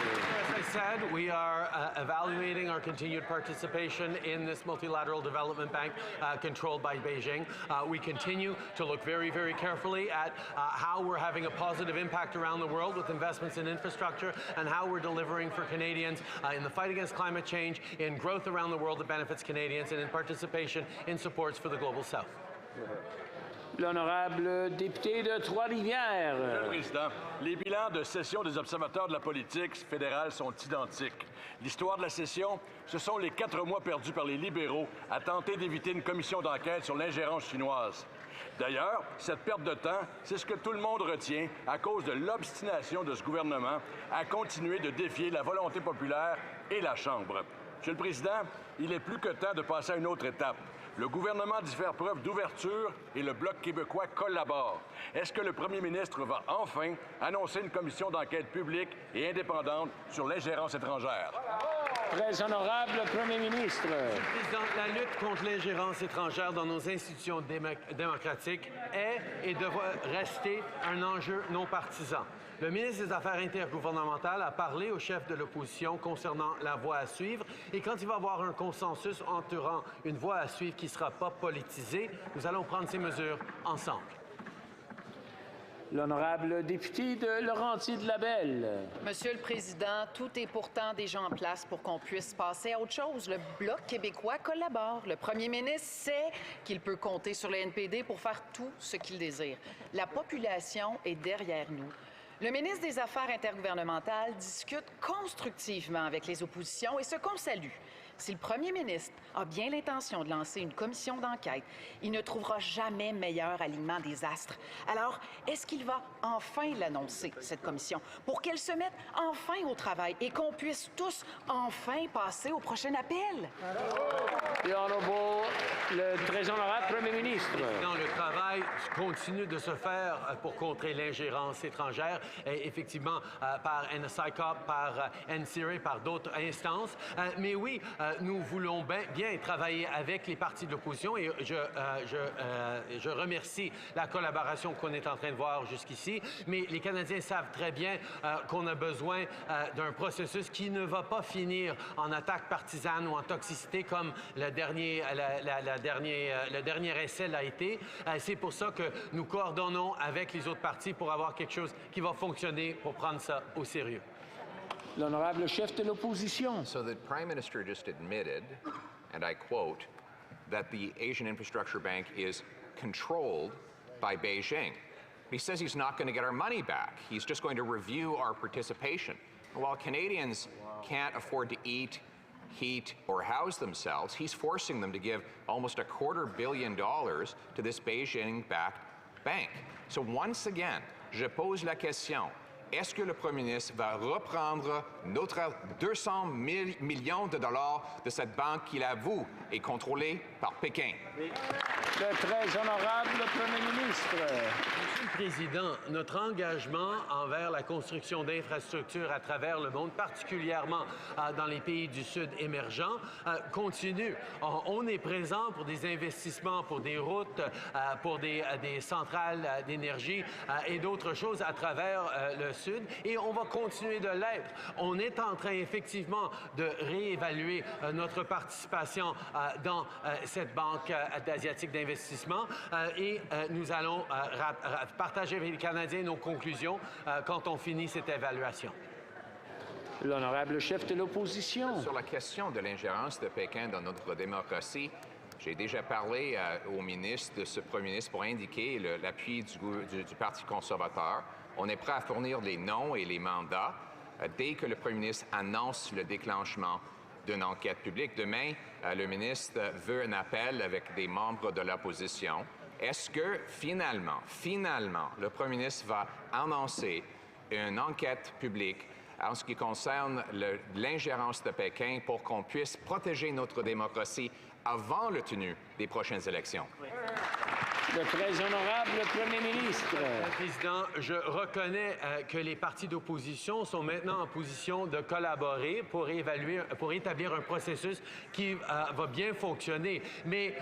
As I said, we are evaluating our continued participation in this multilateral development bank controlled by Beijing. We continue to look very, very carefully at how we're having a positive impact around the world with investments in infrastructure and how we're delivering for Canadians in the fight against climate change, in growth around the world that benefits Canadians, and in participation in supports for the Global South. L'honorable député de Trois-Rivières. Monsieur le Président, les bilans de session des observateurs de la politique fédérale sont identiques. L'histoire de la session, ce sont les 4 mois perdus par les libéraux à tenter d'éviter une commission d'enquête sur l'ingérence chinoise. D'ailleurs, cette perte de temps, c'est ce que tout le monde retient à cause de l'obstination de ce gouvernement à continuer de défier la volonté populaire et la Chambre. Monsieur le Président, il est plus que temps de passer à une autre étape. Le gouvernement dit faire preuve d'ouverture et le Bloc québécois collabore. Est-ce que le premier ministre va enfin annoncer une commission d'enquête publique et indépendante sur l'ingérence étrangère? Très honorable Premier ministre. Monsieur le Président, la lutte contre l'ingérence étrangère dans nos institutions démocratiques est et devra rester un enjeu non partisan. Le ministre des Affaires intergouvernementales a parlé au chef de l'opposition concernant la voie à suivre et quand il va y avoir un consensus entourant une voie à suivre qui ne sera pas politisée, nous allons prendre ces mesures ensemble. L'honorable député de Laurentides-Labelle. Monsieur le Président, tout est pourtant déjà en place pour qu'on puisse passer à autre chose. Le Bloc québécois collabore. Le premier ministre sait qu'il peut compter sur le NPD pour faire tout ce qu'il désire. La population est derrière nous. Le ministre des Affaires intergouvernementales discute constructivement avec les oppositions et ce qu'on salue. Si le premier ministre a bien l'intention de lancer une commission d'enquête, il ne trouvera jamais meilleur alignement des astres. Alors, est-ce qu'il va enfin l'annoncer, cette commission, pour qu'elle se mette enfin au travail et qu'on puisse tous enfin passer au prochain appel? Le très honorable Premier ministre. Président, le travail continue de se faire pour contrer l'ingérence étrangère, et effectivement par NSICOP, par NCRA, par d'autres instances. Mais oui, nous voulons bien travailler avec les partis de l'opposition et je remercie la collaboration qu'on est en train de voir jusqu'ici. Mais les Canadiens savent très bien qu'on a besoin d'un processus qui ne va pas finir en attaque partisane ou en toxicité comme le dernier essai l'a été. C'est pour ça que nous coordonnons avec les autres partis pour avoir quelque chose qui va fonctionner pour prendre ça au sérieux. L'honorable chef de l'opposition. So the Prime Minister just admitted, and I quote, that the Asian Infrastructure Bank is controlled by Beijing. He says he's not going to get our money back. He's just going to review our participation. While Canadians can't afford to eat, heat, or house themselves, he's forcing them to give almost $250 million to this Beijing-backed bank. So once again, je pose la question. Est-ce que le Premier ministre va reprendre notre 200 millions de dollars de cette banque qu'il avoue est contrôlée par Pékin? Le très honorable Premier ministre. Monsieur le Président, notre engagement envers la construction d'infrastructures à travers le monde, particulièrement dans les pays du Sud émergents, continue. On est présent pour des investissements, pour des routes, pour des centrales d'énergie et d'autres choses à travers le Sud, et on va continuer de l'être. On est en train, effectivement, de réévaluer notre participation dans cette banque asiatique d'investissement et nous allons partager avec les Canadiens nos conclusions quand on finit cette évaluation. L'honorable chef de l'opposition. Sur la question de l'ingérence de Pékin dans notre démocratie, j'ai déjà parlé au ministre de ce Premier ministre pour indiquer l'appui du Parti conservateur. On est prêt à fournir les noms et les mandats dès que le Premier ministre annonce le déclenchement d'une enquête publique. Demain, le ministre veut un appel avec des membres de l'opposition. Est-ce que finalement, le Premier ministre va annoncer une enquête publique en ce qui concerne l'ingérence de Pékin pour qu'on puisse protéger notre démocratie avant la tenue des prochaines élections? Le très honorable Premier ministre. Monsieur le Président, je reconnais que les partis d'opposition sont maintenant en position de collaborer pour établir un processus qui va bien fonctionner. Mais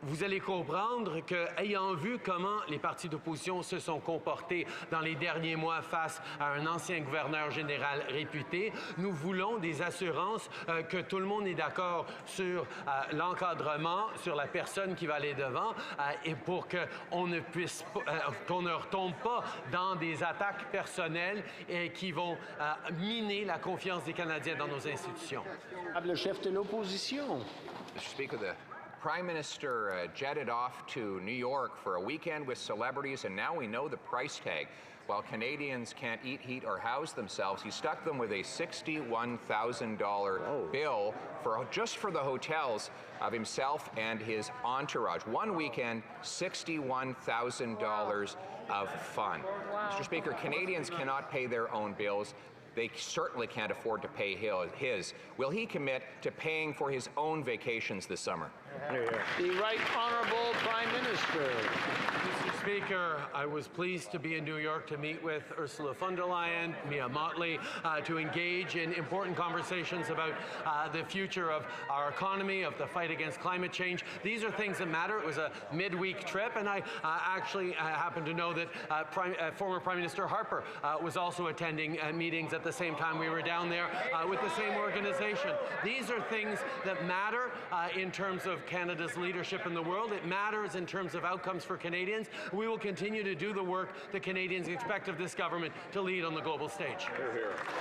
vous allez comprendre qu'ayant vu comment les partis d'opposition se sont comportés dans les derniers mois face à un ancien gouverneur général réputé, nous voulons des assurances que tout le monde est d'accord sur l'encadrement, sur la personne qui va aller devant et pour qu'on ne puisse qu'on ne retombe pas dans des attaques personnelles qui vont miner la confiance des Canadiens dans nos institutions. Le chef de l'opposition. Mr. Speaker, the Prime Minister jetted off to New York for a weekend with celebrities, and now we know the price tag. While Canadians can't eat, heat, or house themselves, he stuck them with a $61,000 bill just for the hotels of himself and his entourage. One weekend, $61,000 of fun. Mr. Speaker, Canadians cannot pay their own bills. They certainly can't afford to pay his. Will he commit to paying for his own vacations this summer? The Right Honourable Prime Minister. Mr. Speaker, I was pleased to be in New York to meet with Ursula von der Leyen, Mia Mottley, to engage in important conversations about the future of our economy, of the fight against climate change. These are things that matter. It was a midweek trip, and I actually happen to know that former Prime Minister Harper was also attending meetings at the same time we were down there with the same organization. These are things that matter in terms of Canada's leadership in the world. It matters in terms of outcomes for Canadians. We will continue to do the work that Canadians expect of this government to lead on the global stage.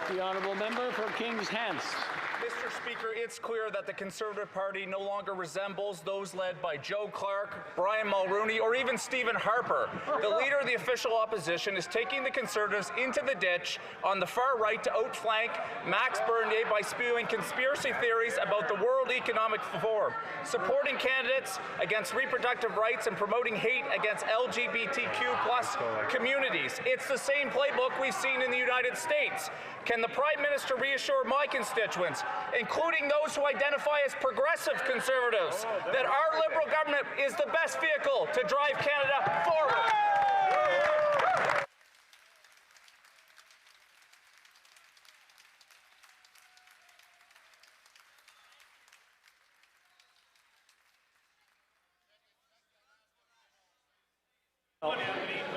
The Honourable Member for Kings Hants. Mr. Speaker, it's clear that the Conservative Party no longer resembles those led by Joe Clark, Brian Mulroney, or even Stephen Harper. The leader of the official opposition is taking the Conservatives into the ditch on the far right to outflank Max Bernier by spewing conspiracy theories about the World Economic Forum, supporting candidates against reproductive rights and promoting hate against LGBTQ+ communities. It's the same playbook we've seen in the United States. Can the Prime Minister reassure my constituents, including those who identify as progressive Conservatives, that our Liberal government is the best vehicle to drive Canada forward?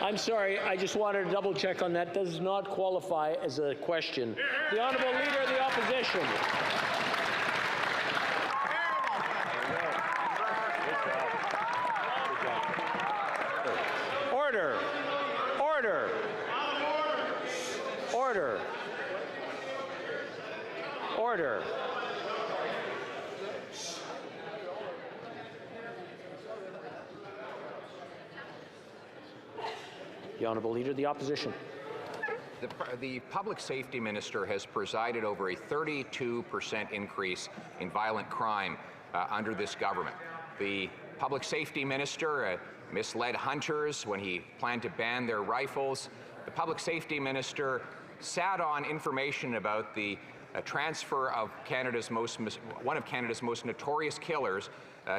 I'm sorry, I just wanted to double check on that. Does not qualify as a question. The Honourable Leader of the Opposition. Order. Order. Order. Order. The Honourable Leader of the Opposition. The Public Safety Minister has presided over a 32% increase in violent crime under this government. The Public Safety Minister misled hunters when he planned to ban their rifles. The Public Safety Minister sat on information about the transfer of one of Canada's most notorious killers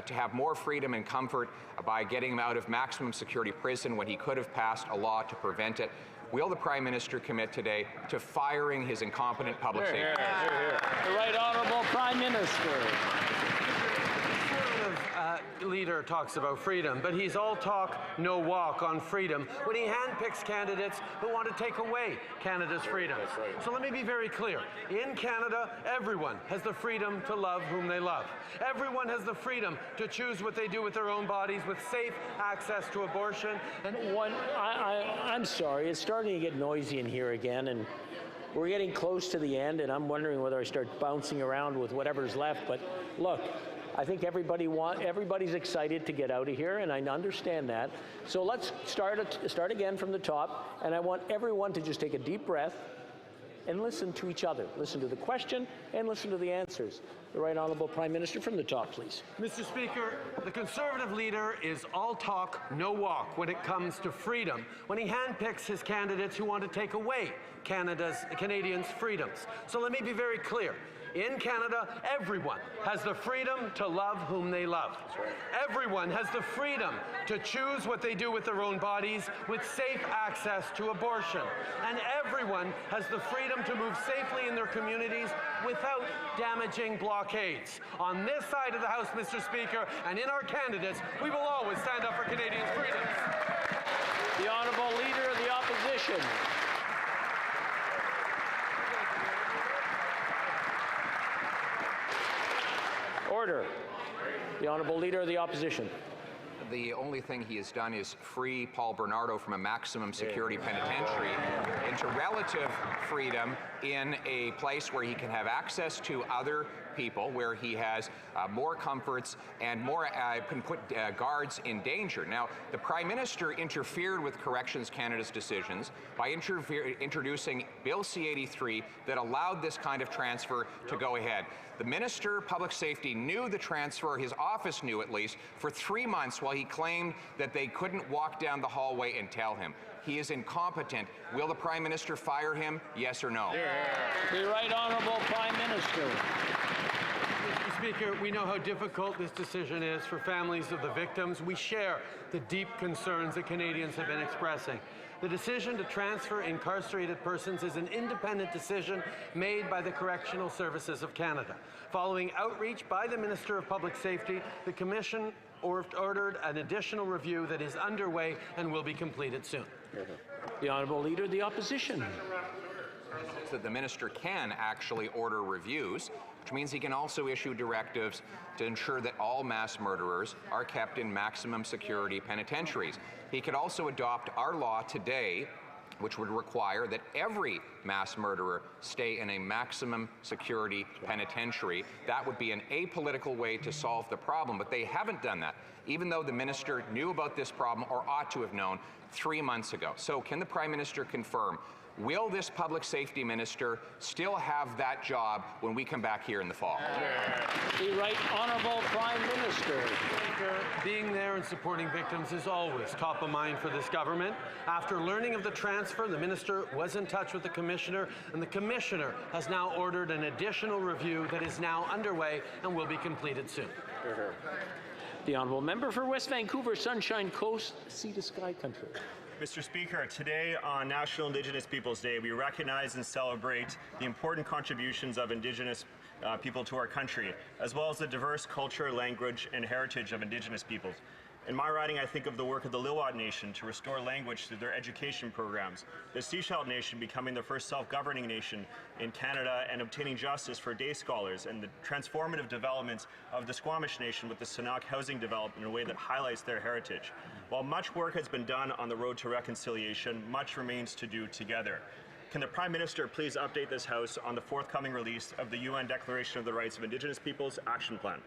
to have more freedom and comfort by getting him out of maximum security prison when he could have passed a law to prevent it. Will the Prime Minister commit today to firing his incompetent public safety minister? The Right Honourable Prime Minister. Leader talks about freedom, but he's all talk, no walk on freedom when he handpicks candidates who want to take away Canada's freedoms. Right. So let me be very clear. In Canada, everyone has the freedom to love whom they love. Everyone has the freedom to choose what they do with their own bodies with safe access to abortion. And I'm sorry, it's starting to get noisy in here again, and we're getting close to the end, and I'm wondering whether I start bouncing around with whatever's left. But look, I think everybody's excited to get out of here, and I understand that. So let's start again from the top, and I want everyone to just take a deep breath and listen to each other. Listen to the question and listen to the answers. The Right Honourable Prime Minister from the top, please. Mr. Speaker, the Conservative leader is all talk, no walk when it comes to freedom, when he handpicks his candidates who want to take away Canadians' freedoms. So let me be very clear. In Canada, everyone has the freedom to love whom they love. Everyone has the freedom to choose what they do with their own bodies with safe access to abortion. And everyone has the freedom to move safely in their communities without damaging blockades. On this side of the House, Mr. Speaker, and in our candidates, we will always stand up for Canadians' freedoms. The Honourable Leader of the Opposition. Order. The Honourable Leader of the Opposition. The only thing he has done is free Paul Bernardo from a maximum security penitentiary into relative freedom in a place where he can have access to other people, where he has more comforts and more can put guards in danger. Now, the Prime Minister interfered with Corrections Canada's decisions by introducing Bill C-83 that allowed this kind of transfer to go ahead. The Minister of Public Safety knew the transfer, his office knew at least, for 3 months while he claimed that they couldn't walk down the hallway and tell him. He is incompetent. Will the Prime Minister fire him? Yes or no? The Right Honourable Prime Minister. Mr. Speaker, we know how difficult this decision is for families of the victims. We share the deep concerns that Canadians have been expressing. The decision to transfer incarcerated persons is an independent decision made by the Correctional Services of Canada. Following outreach by the Minister of Public Safety, the Commission ordered an additional review that is underway and will be completed soon. The Honourable Leader of the Opposition. That the Minister can actually order reviews, which means he can also issue directives to ensure that all mass murderers are kept in maximum security penitentiaries. He could also adopt our law today, which would require that every mass murderer stay in a maximum security penitentiary. That would be an apolitical way to solve the problem, but they haven't done that, even though the Minister knew about this problem, or ought to have known, 3 months ago. So can the Prime Minister confirm, will this Public Safety Minister still have that job when we come back here in the fall? The Right Honourable Prime Minister. Speaker, being there and supporting victims is always top of mind for this government. After learning of the transfer, the Minister was in touch with the Commissioner, and the Commissioner has now ordered an additional review that is now underway and will be completed soon. The Honourable Member for West Vancouver, Sunshine Coast, Sea to Sky Country. Mr. Speaker, today on National Indigenous Peoples Day, we recognize and celebrate the important contributions of Indigenous people to our country, as well as the diverse culture, language, and heritage of Indigenous peoples. In my writing, I think of the work of the Lil'wat Nation to restore language through their education programs, the Sechelt Nation becoming the first self-governing nation in Canada and obtaining justice for day scholars, and the transformative developments of the Squamish Nation with the Sanok housing development in a way that highlights their heritage. While much work has been done on the road to reconciliation, much remains to do together. Can the Prime Minister please update this House on the forthcoming release of the UN Declaration of the Rights of Indigenous Peoples Action Plan?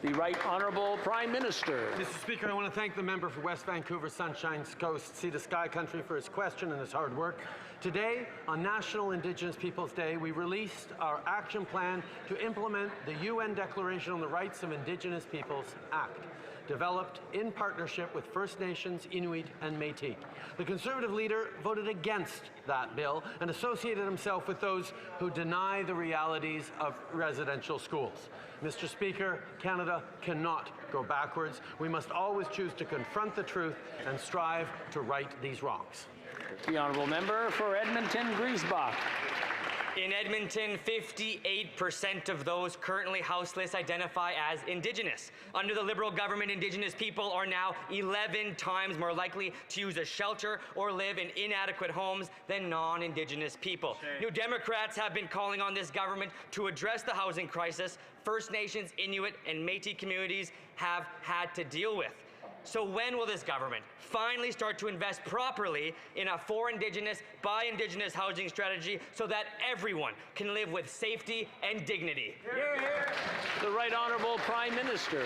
The Right Honourable Prime Minister. Mr. Speaker, I want to thank the member for West Vancouver, Sunshine Coast, Sea to Sky Country for his question and his hard work. Today, on National Indigenous Peoples Day, we released our action plan to implement the UN Declaration on the Rights of Indigenous Peoples Act, developed in partnership with First Nations, Inuit, and Métis. The Conservative leader voted against that bill and associated himself with those who deny the realities of residential schools. Mr. Speaker, Canada cannot go backwards. We must always choose to confront the truth and strive to right these wrongs. The Honourable Member for Edmonton, Griesbach. In Edmonton, 58% of those currently houseless identify as Indigenous. Under the Liberal government, Indigenous people are now 11 times more likely to use a shelter or live in inadequate homes than non-Indigenous people. New Democrats have been calling on this government to address the housing crisis First Nations, Inuit, and Métis communities have had to deal with. So when will this government finally start to invest properly in a for Indigenous, by Indigenous housing strategy so that everyone can live with safety and dignity? The Right Honourable Prime Minister.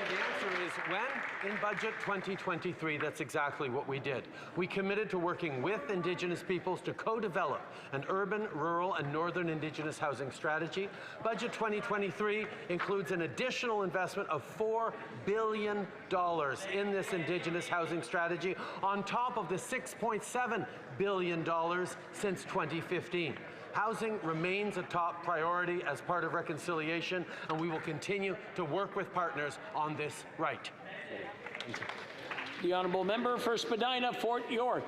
The answer is when? In Budget 2023, that's exactly what we did. We committed to working with Indigenous peoples to co-develop an urban, rural, and northern Indigenous housing strategy. Budget 2023 includes an additional investment of $4 billion in this Indigenous housing strategy, on top of the $6.7 billion since 2015. Housing remains a top priority as part of reconciliation, and we will continue to work with partners on this right. The Honourable Member for Spadina, Fort York.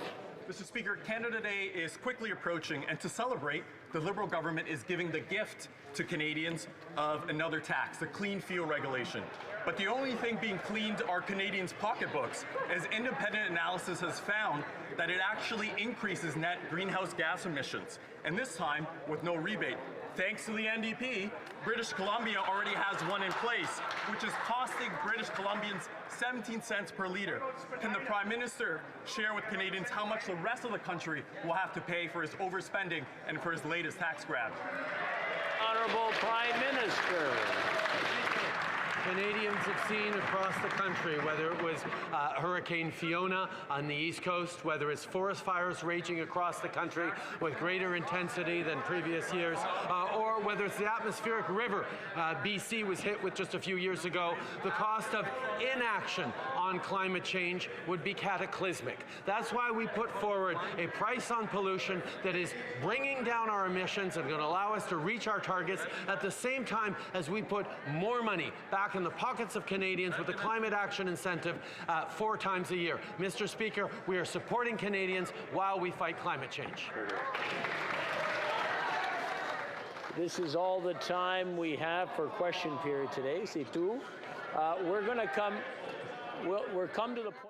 Mr. Speaker, Canada Day is quickly approaching, and to celebrate, the Liberal government is giving the gift to Canadians of another tax, the Clean Fuel Regulation. But the only thing being cleaned are Canadians' pocketbooks, as independent analysis has found that it actually increases net greenhouse gas emissions, and this time with no rebate. Thanks to the NDP, British Columbia already has one in place, which is costing British Columbians 17 cents per litre. Can the Prime Minister share with Canadians how much the rest of the country will have to pay for his overspending and for his latest tax grab? Honourable Prime Minister. Canadians have seen across the country, whether it was Hurricane Fiona on the East Coast, whether it's forest fires raging across the country with greater intensity than previous years, or whether it's the atmospheric river BC was hit with just a few years ago, the cost of inaction on climate change would be cataclysmic. That's why we put forward a price on pollution that is bringing down our emissions and going to allow us to reach our targets at the same time as we put more money back in the pockets of Canadians with the climate action incentive 4 times a year. Mr. Speaker, we are supporting Canadians while we fight climate change. This is all the time we have for question period today. C'est tout. We're come to the point.